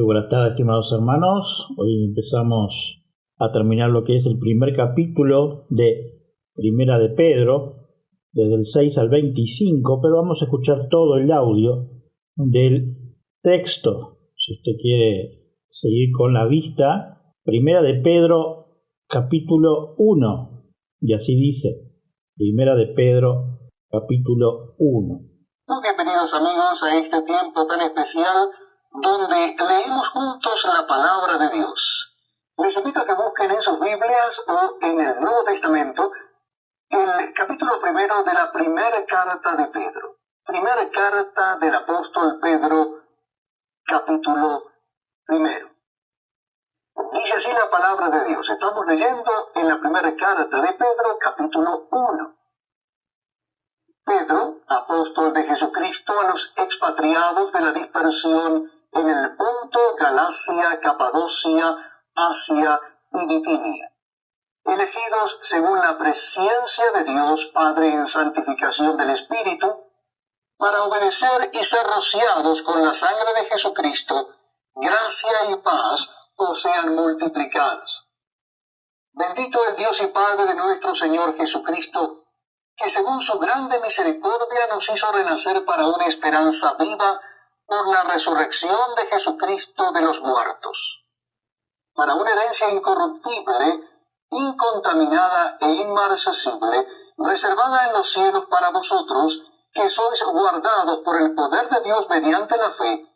Muy buenas tardes, estimados hermanos. Hoy empezamos a terminar lo que es el primer capítulo de Primera de Pedro, desde el 6 al 25, pero vamos a escuchar todo el audio del texto. Si usted quiere seguir con la vista, Primera de Pedro, capítulo 1, y así dice, Primera de Pedro, capítulo 1. Bienvenidos amigos a este tiempo tan especial donde leemos juntos la palabra de Dios. Les invito a que busquen en sus Biblias o en el Nuevo Testamento el capítulo primero de la primera carta de Pedro. Primera carta del apóstol Pedro, capítulo primero. Dice así la palabra de Dios. Estamos leyendo en la primera carta de Pedro, capítulo 1. Pedro, apóstol de Jesucristo, a los expatriados de la dispersión en el Ponto, Galacia, Capadocia, Asia y Bitinia, elegidos según la presciencia de Dios Padre en santificación del Espíritu, para obedecer y ser rociados con la sangre de Jesucristo, gracia y paz os sean multiplicadas. Bendito el Dios y Padre de nuestro Señor Jesucristo, que según su grande misericordia nos hizo renacer para una esperanza viva por la resurrección de Jesucristo de los muertos, para una herencia incorruptible, incontaminada e inmarcesible, reservada en los cielos para vosotros, que sois guardados por el poder de Dios mediante la fe,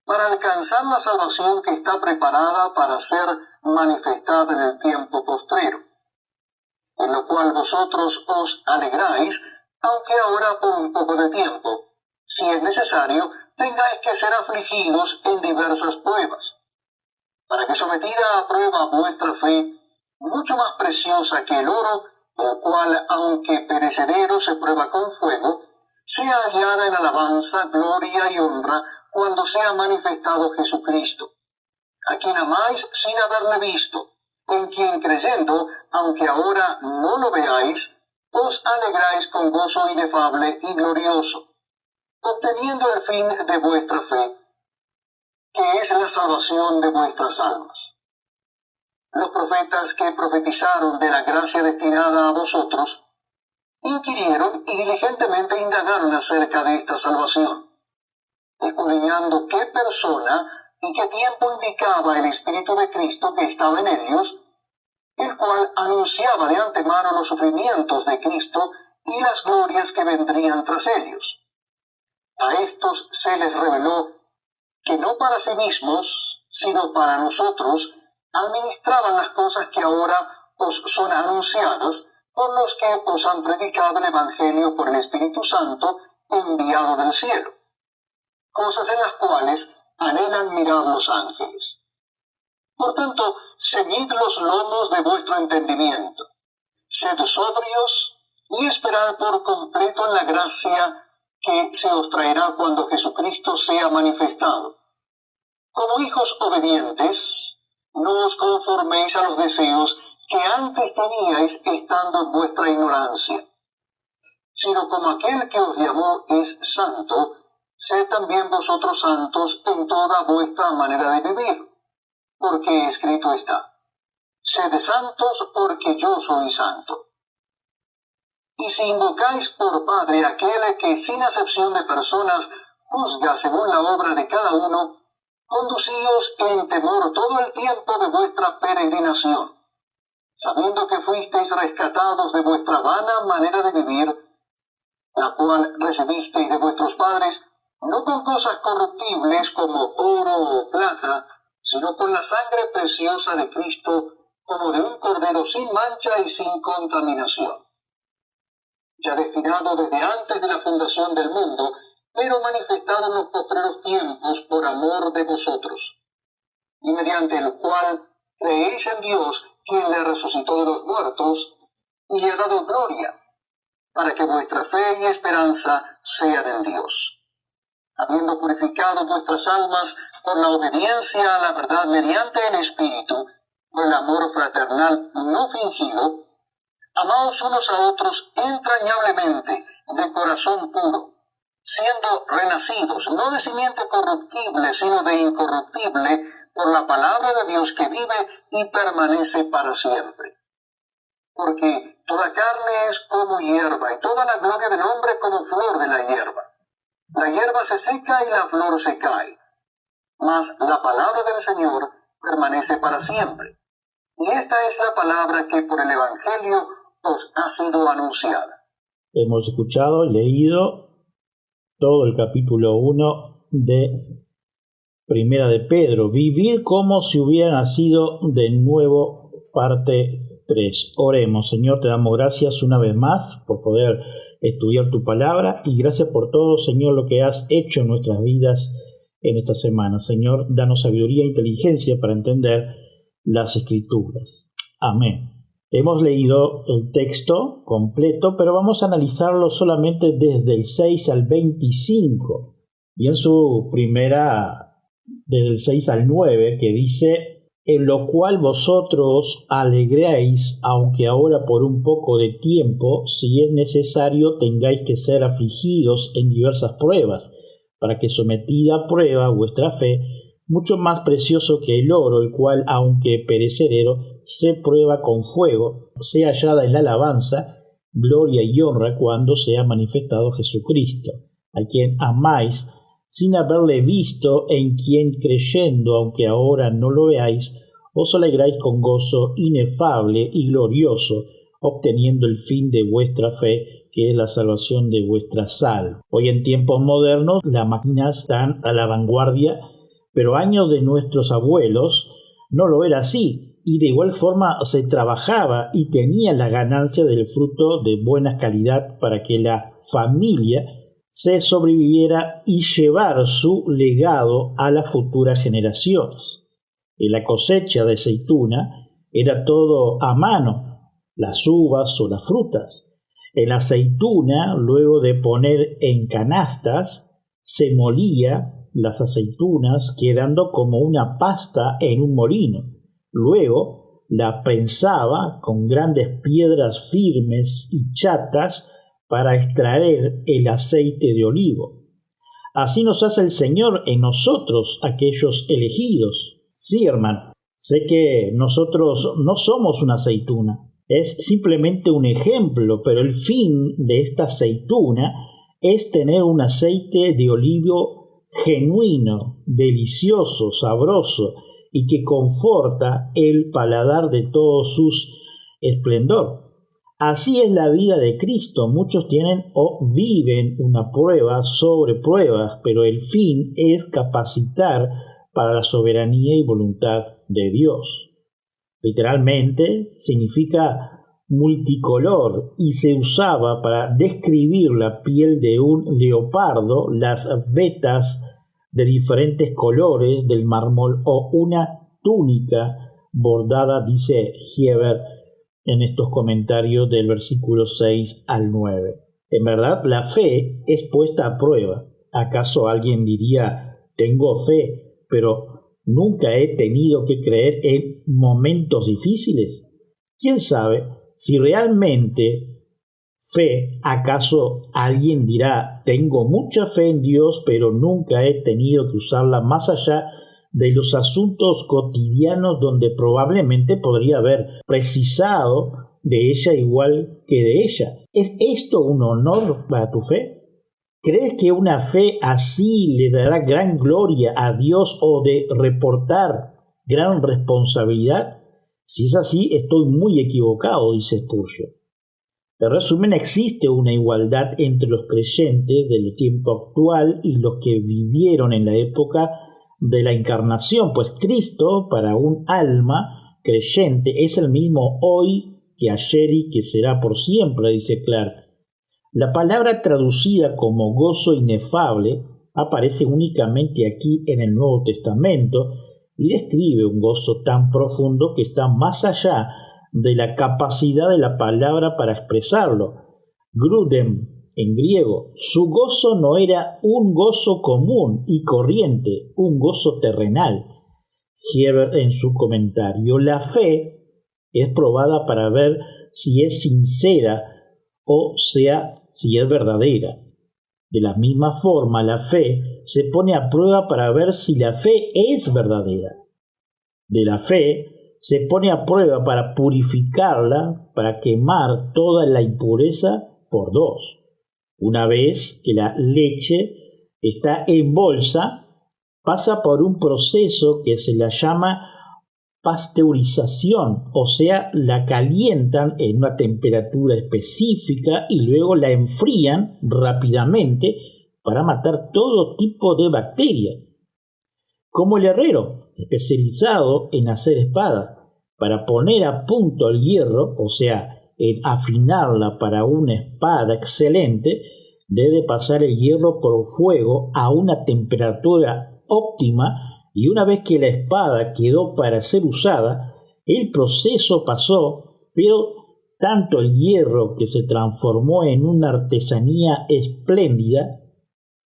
para alcanzar la salvación que está preparada para ser manifestada en el tiempo postrero, en lo cual vosotros os alegráis, aunque ahora por un poco de tiempo, si es necesario, tengáis que ser afligidos en diversas pruebas, para que sometida a prueba vuestra fe, mucho más preciosa que el oro, el cual, aunque perecedero se prueba con fuego, sea hallada en alabanza, gloria y honra cuando sea manifestado Jesucristo, a quien amáis sin haberle visto, en quien creyendo, aunque ahora no lo veáis, os alegráis con gozo inefable y glorioso, obteniendo el fin de vuestra fe, que es la salvación de vuestras almas. Los profetas que profetizaron de la gracia destinada a vosotros, inquirieron y diligentemente indagaron acerca de esta salvación, escudriñando qué persona y qué tiempo indicaba el Espíritu de Cristo que estaba en ellos, el cual anunciaba de antemano los sufrimientos de Cristo y las glorias que vendrían tras ellos. A estos se les reveló que no para sí mismos, sino para nosotros, administraban las cosas que ahora os son anunciadas por los que os han predicado el Evangelio por el Espíritu Santo enviado del cielo, cosas en las cuales anhelan mirar los ángeles. Por tanto, ceñid los lomos de vuestro entendimiento, sed sobrios y esperad por completo en la gracia que se os traerá cuando Jesucristo sea manifestado. Como hijos obedientes, no os conforméis a los deseos que antes teníais estando en vuestra ignorancia, sino como aquel que os llamó es santo, sed también vosotros santos en toda vuestra manera de vivir, porque escrito está, sed santos porque yo soy santo. Y si invocáis por Padre aquel que sin acepción de personas juzga según la obra de cada uno, conducíos en temor todo el tiempo de vuestra peregrinación, sabiendo que fuisteis rescatados de vuestra vana manera de vivir, la cual recibisteis de vuestros padres, no con cosas corruptibles como oro o plata, sino con la sangre preciosa de Cristo, como de un cordero sin mancha y sin contaminación, ya destinado desde antes de la fundación del mundo, pero manifestado en los postreros tiempos por amor de vosotros, y mediante el cual creéis en Dios, quien le resucitó de los muertos, y le ha dado gloria, para que vuestra fe y esperanza sean en Dios, habiendo purificado vuestras almas por la obediencia a la verdad mediante el Espíritu, por el amor fraternal no fingido, amaos unos a otros entrañablemente, de corazón puro, siendo renacidos, no de simiente corruptible, sino de incorruptible, por la palabra de Dios que vive y permanece para siempre. Porque toda carne es como hierba, y toda la gloria del hombre como flor de la hierba. La hierba se seca y la flor se cae, mas la palabra del Señor permanece para siempre. Y esta es la palabra que por el Evangelio os ha sido anunciada. Hemos escuchado, leído todo el capítulo 1 de Primera de Pedro. Vivir como si hubiera nacido de nuevo, parte 3. Oremos. Señor, te damos gracias una vez más por poder estudiar tu palabra y gracias por todo, Señor, lo que has hecho en nuestras vidas en esta semana. Señor, danos sabiduría e inteligencia para entender las Escrituras. Amén. Hemos leído el texto completo, pero vamos a analizarlo solamente desde el 6 al 25 y en su primera, desde el 6 al 9, que dice: en lo cual vosotros alegréis, aunque ahora por un poco de tiempo, si es necesario, tengáis que ser afligidos en diversas pruebas, para que sometida a prueba vuestra fe, mucho más precioso que el oro, el cual, aunque perecedero, se prueba con fuego, sea hallada en la alabanza, gloria y honra cuando sea manifestado Jesucristo, a quien amáis sin haberle visto, en quien creyendo, aunque ahora no lo veáis, os alegráis con gozo inefable y glorioso, obteniendo el fin de vuestra fe, que es la salvación de vuestra salva. Hoy en tiempos modernos las máquinas están a la vanguardia, pero años de nuestros abuelos no lo era así, y de igual forma se trabajaba y tenía la ganancia del fruto de buena calidad para que la familia se sobreviviera y llevar su legado a las futuras generaciones. En la cosecha de aceituna era todo a mano, las uvas o las frutas. En la aceituna, luego de poner en canastas, se molía las aceitunas quedando como una pasta en un molino. Luego la prensaba con grandes piedras firmes y chatas para extraer el aceite de olivo. Así nos hace el Señor en nosotros, aquellos elegidos. Sí, hermano, sé que nosotros no somos una aceituna, es simplemente un ejemplo, pero el fin de esta aceituna es tener un aceite de olivo genuino, delicioso, sabroso y que conforta el paladar de todo su esplendor. Así es la vida de Cristo. Muchos tienen o viven una prueba sobre pruebas, pero el fin es capacitar para la soberanía y voluntad de Dios. Literalmente significa multicolor y se usaba para describir la piel de un leopardo, las vetas de diferentes colores del mármol o una túnica bordada, dice Heber en estos comentarios del versículo 6 al 9. En verdad, la fe es puesta a prueba. ¿Acaso alguien diría, tengo fe, pero nunca he tenido que creer en momentos difíciles? ¿Quién sabe si realmente fe, acaso alguien dirá, tengo mucha fe en Dios, pero nunca he tenido que usarla más allá de los asuntos cotidianos donde probablemente podría haber precisado de ella igual que de ella? ¿Es esto un honor para tu fe? ¿Crees que una fe así le dará gran gloria a Dios o de reportar gran responsabilidad? Si es así, estoy muy equivocado, dice Spurgeon. En resumen, existe una igualdad entre los creyentes del tiempo actual y los que vivieron en la época de la encarnación, pues Cristo para un alma creyente es el mismo hoy que ayer y que será por siempre, dice Clark. La palabra traducida como gozo inefable aparece únicamente aquí en el Nuevo Testamento y describe un gozo tan profundo que está más allá de la capacidad de la palabra para expresarlo. Grudem, en griego, su gozo no era un gozo común y corriente, un gozo terrenal. Heber en su comentario, la fe es probada para ver si es sincera o sea, si es verdadera. De la misma forma, la fe se pone a prueba para ver si la fe es verdadera. de la fe se pone a prueba para purificarla, para quemar toda la impureza por dos. Una vez que la leche está en bolsa, pasa por un proceso que se la llama pasteurización, o sea, la calientan en una temperatura específica y luego la enfrían rápidamente para matar todo tipo de bacterias. Como el herrero, especializado en hacer espadas, para poner a punto el hierro, o sea, en afinarla para una espada excelente, debe pasar el hierro por fuego a una temperatura óptima, y una vez que la espada quedó para ser usada, el proceso pasó, pero tanto el hierro, que se transformó en una artesanía espléndida,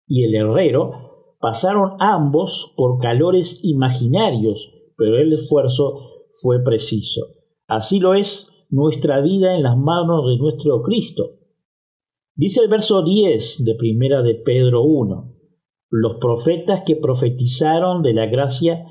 y el herrero pasaron ambos por calores imaginarios, pero el esfuerzo fue preciso. Así lo es nuestra vida en las manos de nuestro Cristo. Dice el verso 10 de Primera de Pedro 1. Los profetas que profetizaron de la gracia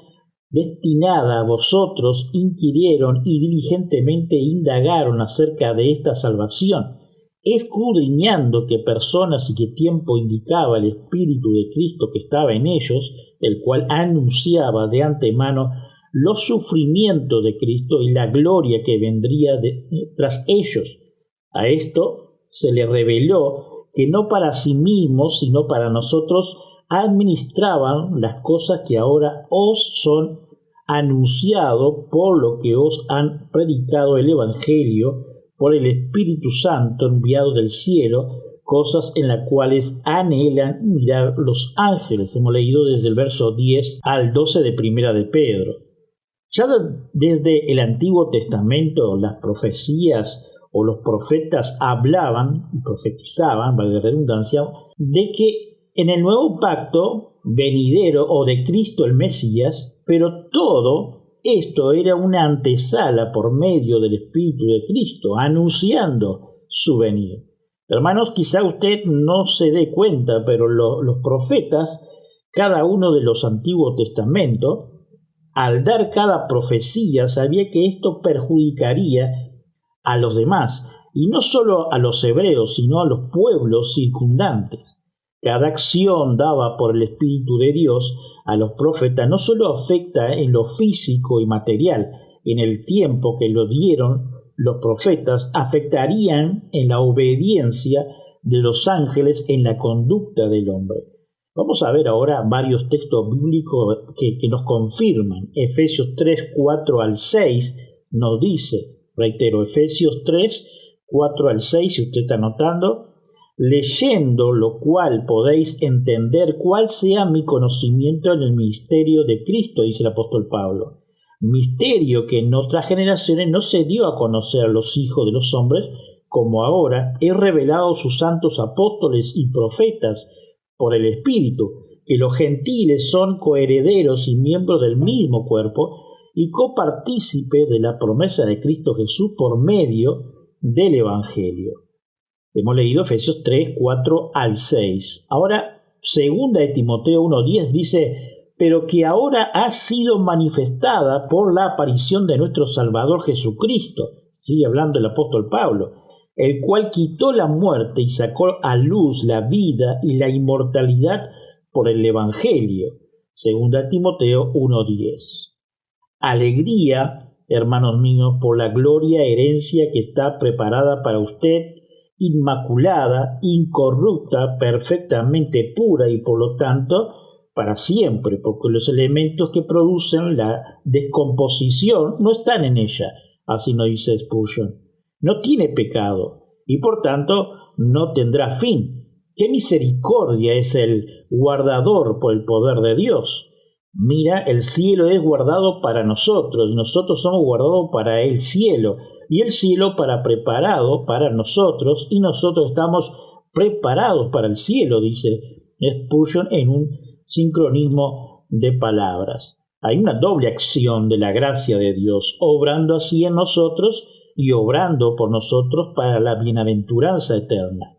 destinada a vosotros inquirieron y diligentemente indagaron acerca de esta salvación, escudriñando qué personas y qué tiempo indicaba el Espíritu de Cristo que estaba en ellos, el cual anunciaba de antemano los sufrimientos de Cristo y la gloria que vendría tras ellos. A esto se le reveló que no para sí mismos, sino para nosotros, administraban las cosas que ahora os son anunciado por lo que os han predicado el Evangelio por el Espíritu Santo enviado del cielo, cosas en las cuales anhelan mirar los ángeles. Hemos leído desde el verso 10 al 12 de Primera de Pedro. Ya desde el Antiguo Testamento las profecías o los profetas hablaban y profetizaban, valga la redundancia, de que en el nuevo pacto venidero o de Cristo el Mesías, pero todo esto era una antesala por medio del Espíritu de Cristo, anunciando su venida. Hermanos, quizá usted no se dé cuenta, pero los profetas, cada uno de los Antiguos Testamentos, al dar cada profecía, sabía que esto perjudicaría a los demás, y no solo a los hebreos, sino a los pueblos circundantes. Cada acción dada por el Espíritu de Dios a los profetas no solo afecta en lo físico y material, en el tiempo que lo dieron los profetas, afectarían en la obediencia de los ángeles en la conducta del hombre. Vamos a ver ahora varios textos bíblicos que nos confirman. Efesios 3, 4 al 6 nos dice, reitero, Efesios 3, 4 al 6, si usted está anotando, leyendo lo cual podéis entender cuál sea mi conocimiento en el misterio de Cristo, dice el apóstol Pablo. Misterio que en otras generaciones no se dio a conocer a los hijos de los hombres, como ahora he revelado sus santos apóstoles y profetas por el Espíritu, que los gentiles son coherederos y miembros del mismo cuerpo y copartícipes de la promesa de Cristo Jesús por medio del Evangelio. Hemos leído Efesios 3, 4 al 6. Ahora, segunda de Timoteo 1:10 dice, pero que ahora ha sido manifestada por la aparición de nuestro Salvador Jesucristo, sigue hablando el apóstol Pablo, el cual quitó la muerte y sacó a luz la vida y la inmortalidad por el Evangelio. Segunda Timoteo 1:10. Alegría, hermanos míos, por la gloria herencia que está preparada para usted, inmaculada, incorrupta, perfectamente pura y por lo tanto para siempre, porque los elementos que producen la descomposición no están en ella, así nos dice Spurgeon. No tiene pecado y por tanto no tendrá fin. ¡Qué misericordia es el guardador por el poder de Dios! Mira, el cielo es guardado para nosotros y nosotros somos guardados para el cielo y el cielo preparado para nosotros y nosotros estamos preparados para el cielo, dice Spurgeon en un sincronismo de palabras. Hay una doble acción de la gracia de Dios, obrando así en nosotros y obrando por nosotros para la bienaventuranza eterna.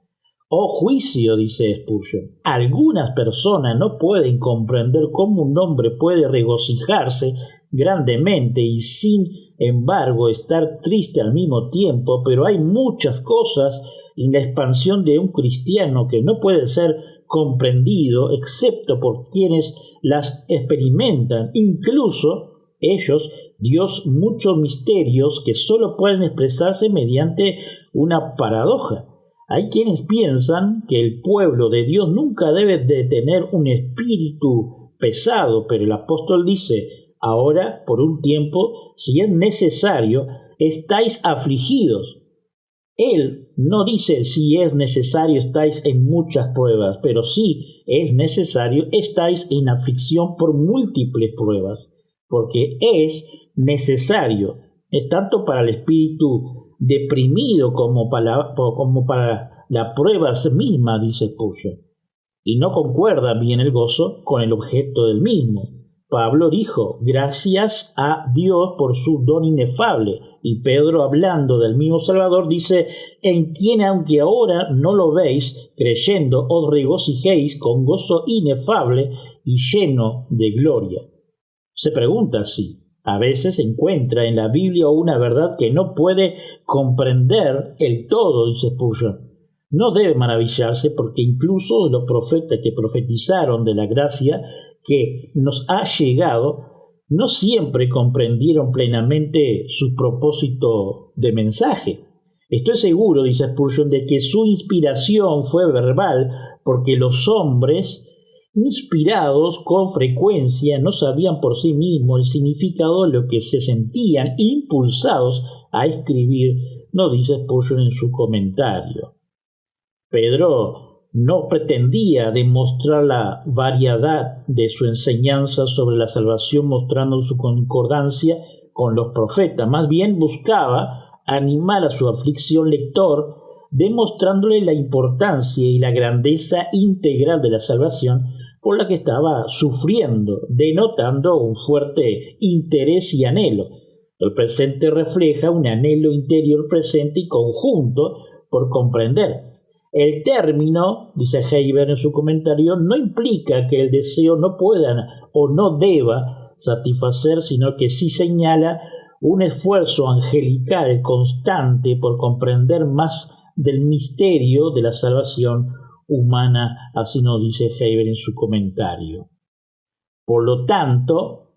Oh juicio, dice Spurgeon, algunas personas no pueden comprender cómo un hombre puede regocijarse grandemente y sin embargo estar triste al mismo tiempo, pero hay muchas cosas en la expansión de un cristiano que no puede ser comprendido excepto por quienes las experimentan. Incluso ellos, Dios, muchos misterios que solo pueden expresarse mediante una paradoja. Hay quienes piensan que el pueblo de Dios nunca debe de tener un espíritu pesado, pero el apóstol dice: ahora, por un tiempo, si es necesario, estáis afligidos. Él no dice si es necesario estáis en muchas pruebas, pero si es necesario estáis en aflicción por múltiples pruebas, porque es necesario, es tanto para el espíritu deprimido como para la prueba misma, dice Spurgeon, y no concuerda bien el gozo con el objeto del mismo. Pablo dijo: gracias a Dios por su don inefable. Y Pedro, hablando del mismo Salvador, dice: en quien, aunque ahora no lo veis, creyendo os regocijéis con gozo inefable y lleno de gloria. Se pregunta si a veces encuentra en la Biblia una verdad que no puede comprender el todo, dice Spurgeon. No debe maravillarse, porque incluso los profetas que profetizaron de la gracia que nos ha llegado no siempre comprendieron plenamente su propósito de mensaje. Estoy seguro, dice Spurgeon, de que su inspiración fue verbal, porque los hombres inspirados con frecuencia no sabían por sí mismos el significado de lo que se sentían impulsados a escribir, no dice Spurgeon en su comentario. Pedro no pretendía demostrar la variedad de su enseñanza sobre la salvación mostrando su concordancia con los profetas. Más bien buscaba animar a su aflicción lector, demostrándole la importancia y la grandeza integral de la salvación por la que estaba sufriendo, denotando un fuerte interés y anhelo. El presente refleja un anhelo interior presente y conjunto por comprender. El término, dice Heiber en su comentario, no implica que el deseo no pueda o no deba satisfacer, sino que sí señala un esfuerzo angelical constante por comprender más del misterio de la salvación humana, así nos dice Heiber en su comentario. Por lo tanto,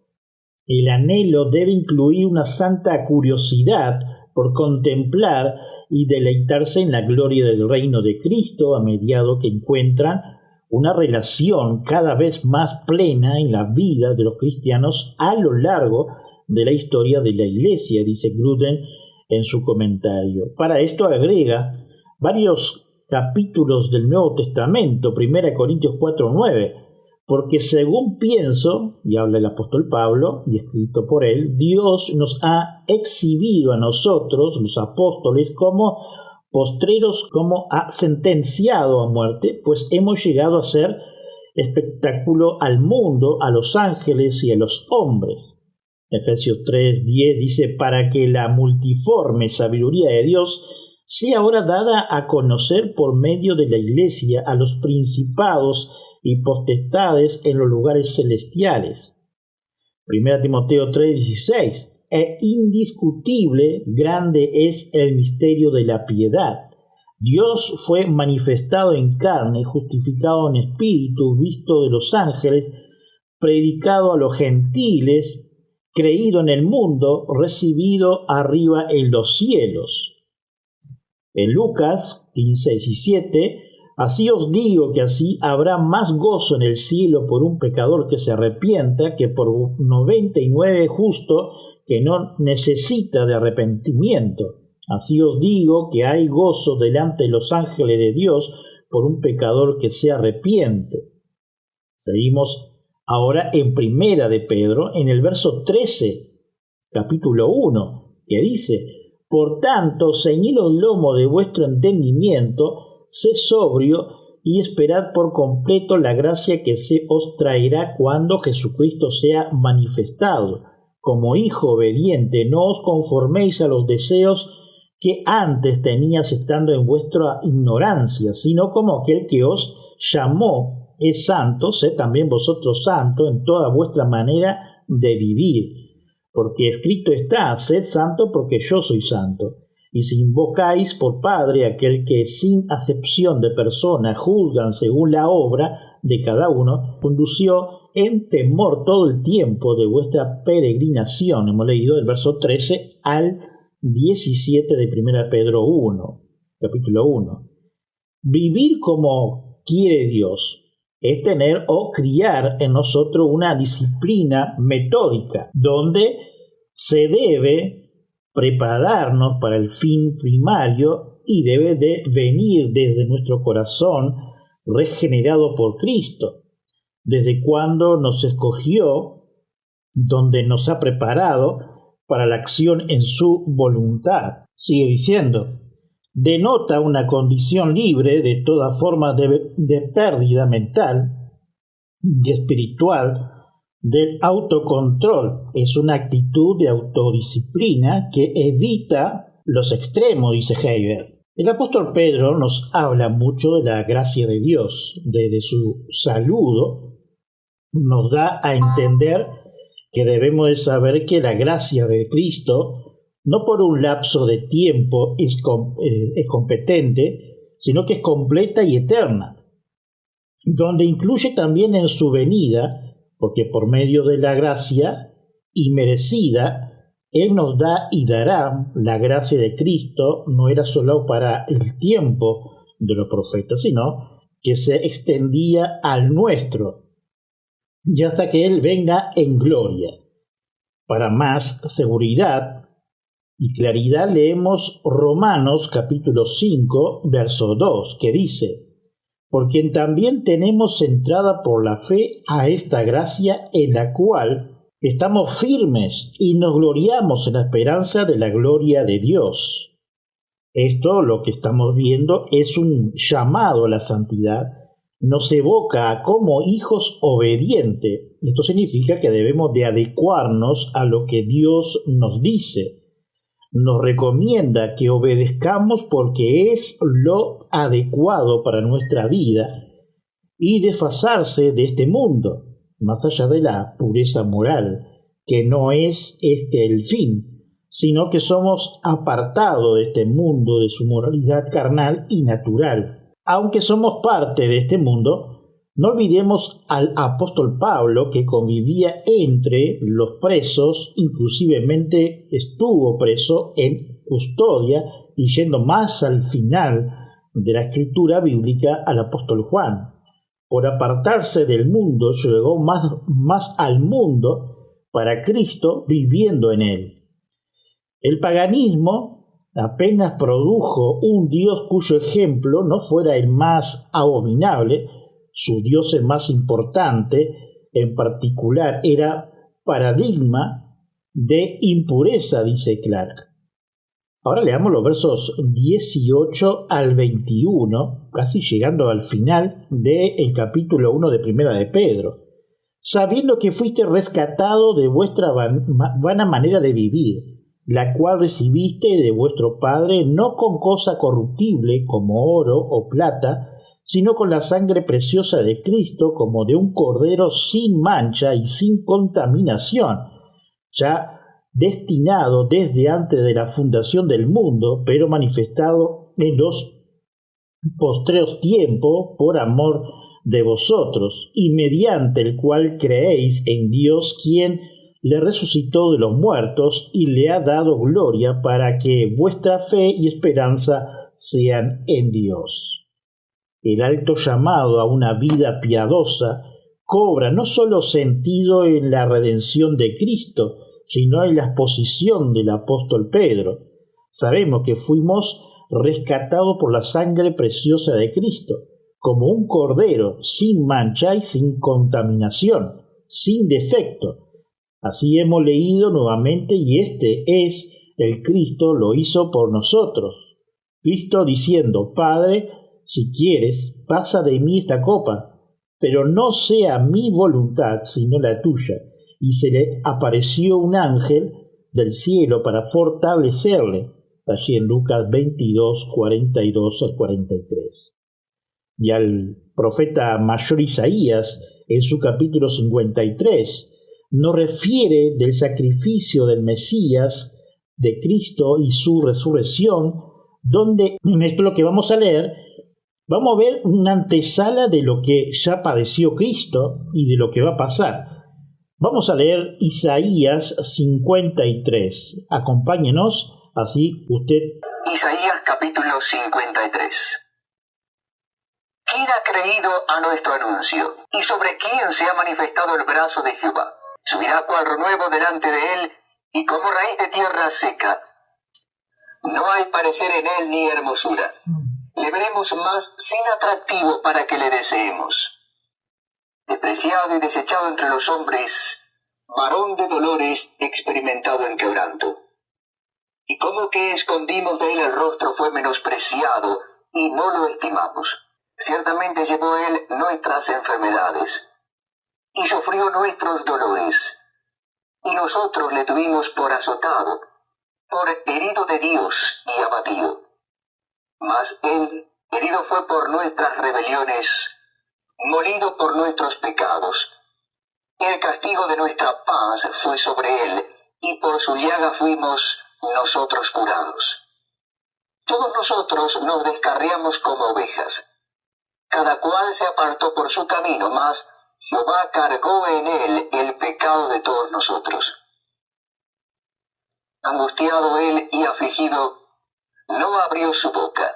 el anhelo debe incluir una santa curiosidad por contemplar y deleitarse en la gloria del reino de Cristo, a medida que encuentran una relación cada vez más plena en la vida de los cristianos a lo largo de la historia de la Iglesia, dice Gruden en su comentario. Para esto agrega varios capítulos del Nuevo Testamento, 1 Corintios 4:9, porque según pienso, y habla el apóstol Pablo, y escrito por él, Dios nos ha exhibido a nosotros, los apóstoles, como postreros, como ha sentenciado a muerte, pues hemos llegado a ser espectáculo al mundo, a los ángeles y a los hombres. Efesios 3:10 dice: para que la multiforme sabiduría de Dios sea ahora dada a conocer por medio de la Iglesia a los principados y potestades en los lugares celestiales. 1 Timoteo 3:16. Indiscutible, grande es el misterio de la piedad. Dios fue manifestado en carne, justificado en espíritu, visto de los ángeles, predicado a los gentiles, creído en el mundo, recibido arriba en los cielos. En Lucas 15:17, así os digo que así habrá más gozo en el cielo por un pecador que se arrepienta que por 99 justo que no necesita de arrepentimiento. Así os digo que hay gozo delante de los ángeles de Dios por un pecador que se arrepiente. Seguimos ahora en Primera de Pedro, en el verso 13, capítulo 1, que dice: por tanto, ceñid los lomos de vuestro entendimiento, sed sobrio y esperad por completo la gracia que se os traerá cuando Jesucristo sea manifestado. Como hijo obediente, no os conforméis a los deseos que antes tenías estando en vuestra ignorancia, sino como aquel que os llamó es santo, sed también vosotros santos en toda vuestra manera de vivir. porque escrito está, sed santo porque yo soy santo. Y si invocáis por Padre aquel que sin acepción de persona juzgan según la obra de cada uno, condució en temor todo el tiempo de vuestra peregrinación. Hemos leído del verso 13 al 17 de 1 Pedro 1, capítulo 1. Vivir como quiere Dios es tener o criar en nosotros una disciplina metódica, donde se debe prepararnos para el fin primario y debe de venir desde nuestro corazón regenerado por Cristo, desde cuando nos escogió, donde nos ha preparado para la acción en su voluntad. Sigue diciendo, denota una condición libre de toda forma de pérdida mental y espiritual, del autocontrol. Es una actitud de autodisciplina que evita los extremos, dice Heiber. El apóstol Pedro nos habla mucho de la gracia de Dios. Desde su saludo nos da a entender que debemos de saber que la gracia de Cristo no por un lapso de tiempo es competente, sino que es completa y eterna, donde incluye también en su venida, porque por medio de la gracia inmerecida, Él nos da y dará la gracia de Cristo, no era solo para el tiempo de los profetas, sino que se extendía al nuestro, y hasta que Él venga en gloria. Para más seguridad y claridad leemos Romanos capítulo 5, verso 2, que dice, porque también tenemos entrada por la fe a esta gracia en la cual estamos firmes y nos gloriamos en la esperanza de la gloria de Dios. Esto, lo que estamos viendo, es un llamado a la santidad, nos evoca a como hijos obedientes. Esto significa que debemos de adecuarnos a lo que Dios nos dice. Nos recomienda que obedezcamos porque es lo adecuado para nuestra vida y desfasarse de este mundo, más allá de la pureza moral, que no es este el fin, sino que somos apartados de este mundo, de su moralidad carnal y natural. Aunque somos parte de este mundo, no olvidemos al apóstol Pablo, que convivía entre los presos, inclusivemente estuvo preso en custodia, y yendo más al final de la escritura bíblica al apóstol Juan. Por apartarse del mundo, llegó más al mundo para Cristo, viviendo en él. El paganismo apenas produjo un Dios cuyo ejemplo no fuera el más abominable. Su Dios el más importante, en particular, era paradigma de impureza, dice Clark. Ahora leamos los versos 18 al 21, casi llegando al final del capítulo 1 de Primera de Pedro. Sabiendo que fuiste rescatado de vuestra vana manera de vivir, la cual recibiste de vuestro Padre, no con cosa corruptible como oro o plata, sino con la sangre preciosa de Cristo, como de un cordero sin mancha y sin contaminación, ya destinado desde antes de la fundación del mundo, pero manifestado en los postreros tiempos por amor de vosotros, y mediante el cual creéis en Dios, quien le resucitó de los muertos y le ha dado gloria, para que vuestra fe y esperanza sean en Dios. El alto llamado a una vida piadosa cobra no solo sentido en la redención de Cristo, sino en la exposición del apóstol Pedro. Sabemos que fuimos rescatados por la sangre preciosa de Cristo, como un cordero sin mancha y sin contaminación, sin defecto. Así hemos leído nuevamente, y este es el Cristo, lo hizo por nosotros. Cristo diciendo, Padre, si quieres, pasa de mí esta copa, pero no sea mi voluntad, sino la tuya. Y se le apareció un ángel del cielo para fortalecerle, allí en Lucas 22, 42 al 43. Y al profeta mayor Isaías, en su capítulo 53, nos refiere del sacrificio del Mesías, de Cristo y su resurrección, donde en esto lo que vamos a leer, vamos a ver una antesala de lo que ya padeció Cristo y de lo que va a pasar. Vamos a leer Isaías 53. Acompáñenos, así usted... Isaías capítulo 53. ¿Quién ha creído a nuestro anuncio? ¿Y sobre quién se ha manifestado el brazo de Jehová? Subirá cual renuevo delante de él, y como raíz de tierra seca. No hay parecer en él ni hermosura. Le veremos más sin atractivo para que le deseemos. Despreciado y desechado entre los hombres, varón de dolores, experimentado en quebranto. Y como que escondimos de él el rostro, fue menospreciado, y no lo estimamos. Ciertamente llevó él nuestras enfermedades, y sufrió nuestros dolores, y nosotros le tuvimos por azotado, por herido de Dios y abatido. Mas él herido fue por nuestras rebeliones, molido por nuestros pecados. El castigo de nuestra paz fue sobre él, y por su llaga fuimos nosotros curados. Todos nosotros nos descarriamos como ovejas. Cada cual se apartó por su camino, mas Jehová cargó en él el pecado de todos nosotros. Angustiado él y afligido, no abrió su boca.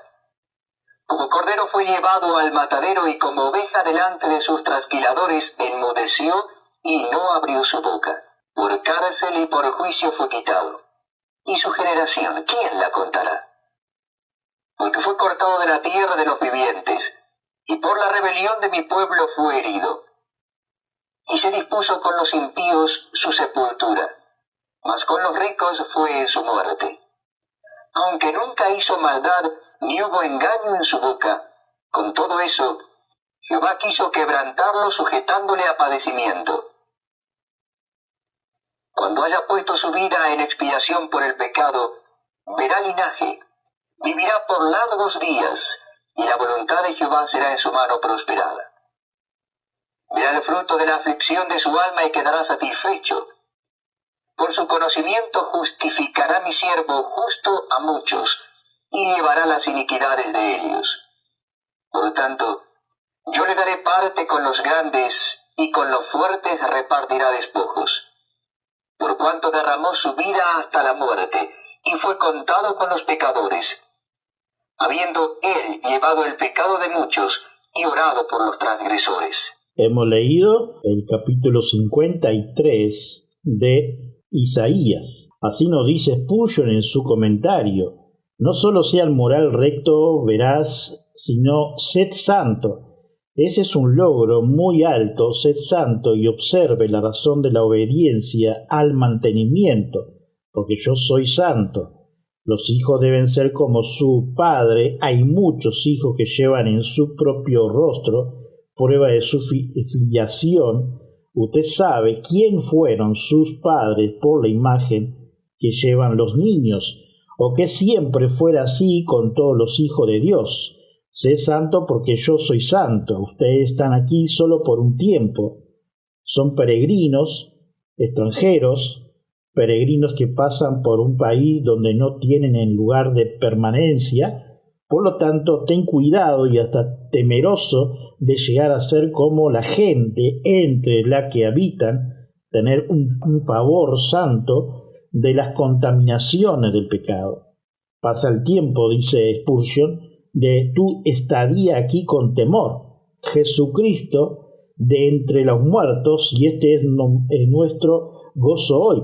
Como cordero fue llevado al matadero, y como oveja delante de sus trasquiladores enmudeció y no abrió su boca. Por cárcel y por juicio fue quitado. ¿Y su generación quién la contará? Porque fue cortado de la tierra de los vivientes, y por la rebelión de mi pueblo fue herido. Y se dispuso con los impíos su sepultura, mas con los ricos fue su muerte. Aunque nunca hizo maldad, ni hubo engaño en su boca, con todo eso, Jehová quiso quebrantarlo, sujetándole a padecimiento. Cuando haya puesto su vida en expiación por el pecado, verá linaje, vivirá por largos días, y la voluntad de Jehová será en su mano prosperada. Verá el fruto de la aflicción de su alma y quedará satisfecho. Por su conocimiento justificará mi siervo justo a muchos, y llevará las iniquidades de ellos. Por tanto, yo le daré parte con los grandes, y con los fuertes repartirá despojos. Por cuanto derramó su vida hasta la muerte, y fue contado con los pecadores, habiendo él llevado el pecado de muchos y orado por los transgresores. Hemos leído el capítulo 53 de Isaías. Así nos dice Spurgeon en su comentario: no solo sean moral recto, veraz, sino sed santo. Ese es un logro muy alto, sed santo, y observe la razón de la obediencia al mantenimiento, porque yo soy santo. Los hijos deben ser como su padre. Hay muchos hijos que llevan en su propio rostro prueba de su filiación. Usted sabe quién fueron sus padres por la imagen que llevan los niños, o que siempre fuera así con todos los hijos de Dios. Sé santo porque yo soy santo. Ustedes están aquí solo por un tiempo. Son peregrinos, extranjeros, peregrinos que pasan por un país donde no tienen el lugar de permanencia. Por lo tanto, ten cuidado y hasta temeroso de llegar a ser como la gente entre la que habitan, tener un pavor santo de las contaminaciones del pecado. Pasa el tiempo, dice Spurgeon, de tu estadía aquí con temor. Jesucristo de entre los muertos, y este es nuestro gozo hoy.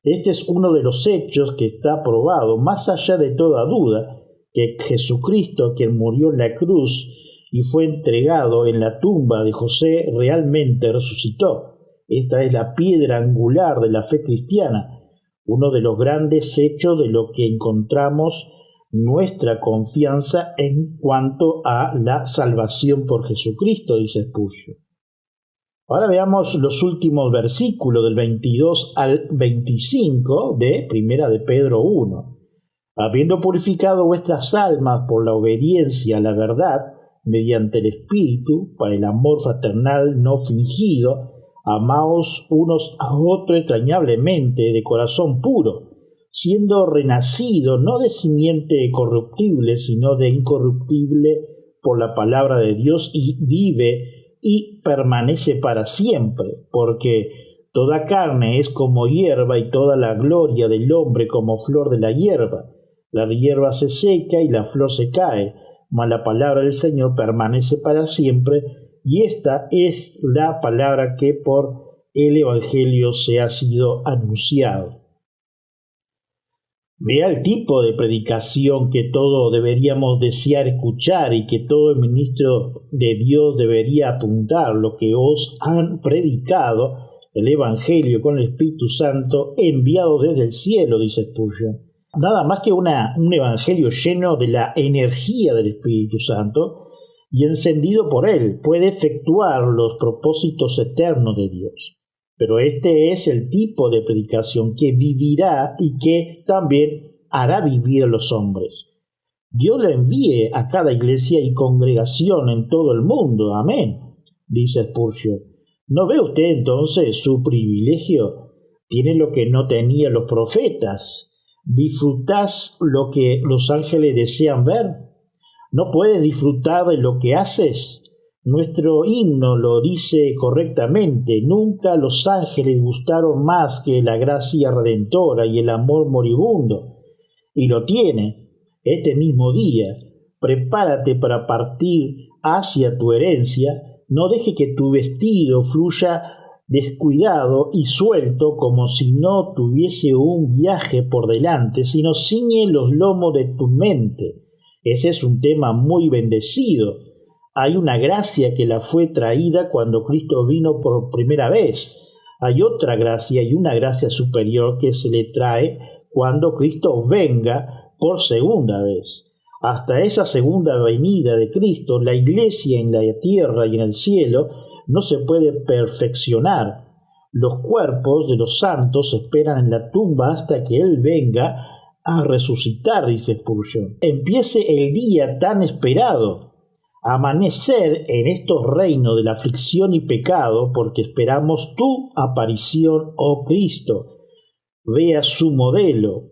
Este es uno de los hechos que está probado, más allá de toda duda, que Jesucristo, quien murió en la cruz y fue entregado en la tumba de José, realmente resucitó. Esta es la piedra angular de la fe cristiana, uno de los grandes hechos de lo que encontramos nuestra confianza en cuanto a la salvación por Jesucristo, dice Spurgeon. Ahora veamos los últimos versículos del 22 al 25 de Primera de Pedro 1. Habiendo purificado vuestras almas por la obediencia a la verdad, mediante el Espíritu, para el amor fraternal no fingido, Amaos unos a otros entrañablemente, de corazón puro, siendo renacido no de simiente corruptible, sino de incorruptible por la palabra de Dios, y vive y permanece para siempre, porque toda carne es como hierba y toda la gloria del hombre como flor de la hierba. La hierba se seca y la flor se cae, mas la palabra del Señor permanece para siempre, y esta es la palabra que por el Evangelio se ha sido anunciado. Vea el tipo de predicación que todos deberíamos desear escuchar y que todo el ministro de Dios debería apuntar, lo que os han predicado, el Evangelio con el Espíritu Santo enviado desde el cielo, dice Spurgeon. Nada más que un Evangelio lleno de la energía del Espíritu Santo y encendido por él, puede efectuar los propósitos eternos de Dios. Pero este es el tipo de predicación que vivirá y que también hará vivir a los hombres. Dios le envíe a cada iglesia y congregación en todo el mundo. Amén, dice Spurgeon. ¿No ve usted entonces su privilegio? Tiene lo que no tenían los profetas. ¿Disfrutás lo que los ángeles desean ver? ¿No puedes disfrutar de lo que haces? Nuestro himno lo dice correctamente. Nunca los ángeles gustaron más que la gracia redentora y el amor moribundo. Y lo tiene este mismo día. Prepárate para partir hacia tu herencia. No deje que tu vestido fluya descuidado y suelto como si no tuviese un viaje por delante, sino ciñe los lomos de tu mente. Ese es un tema muy bendecido. Hay una gracia que la fue traída cuando Cristo vino por primera vez. Hay otra gracia y una gracia superior que se le trae cuando Cristo venga por segunda vez. Hasta esa segunda venida de Cristo, la iglesia en la tierra y en el cielo no se puede perfeccionar. Los cuerpos de los santos esperan en la tumba hasta que Él venga a resucitar, dice Spurgeon. Empiece el día tan esperado. Amanecer en estos reinos de la aflicción y pecado, porque esperamos tu aparición, oh Cristo. Vea su modelo,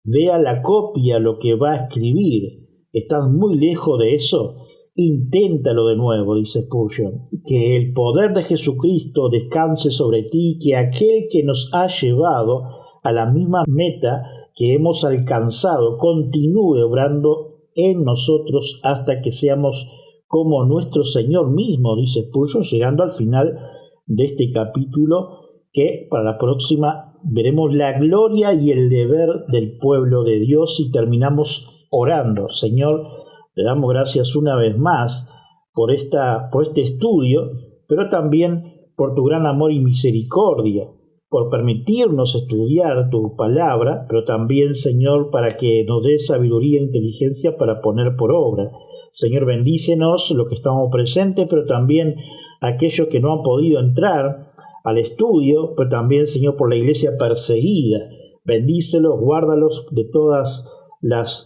vea la copia, lo que va a escribir. ¿Estás muy lejos de eso? Inténtalo de nuevo, dice Spurgeon. Que el poder de Jesucristo descanse sobre ti, que aquel que nos ha llevado a la misma meta que hemos alcanzado continúe obrando en nosotros hasta que seamos como nuestro Señor mismo, dice Spurgeon, llegando al final de este capítulo, que para la próxima veremos la gloria y el deber del pueblo de Dios y terminamos orando. Señor, te damos gracias una vez más por este estudio, pero también por tu gran amor y misericordia, por permitirnos estudiar tu palabra, pero también, Señor, para que nos dé sabiduría e inteligencia para poner por obra. Señor, bendícenos los que estamos presentes, pero también aquellos que no han podido entrar al estudio, pero también, Señor, por la iglesia perseguida. Bendícelos, guárdalos de todas las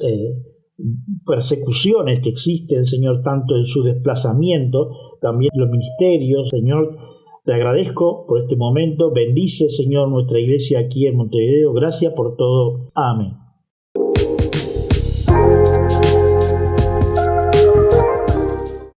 persecuciones que existen, Señor, tanto en su desplazamiento, también en los ministerios. Señor, te agradezco por este momento. Bendice, Señor, nuestra iglesia aquí en Montevideo. Gracias por todo. Amén.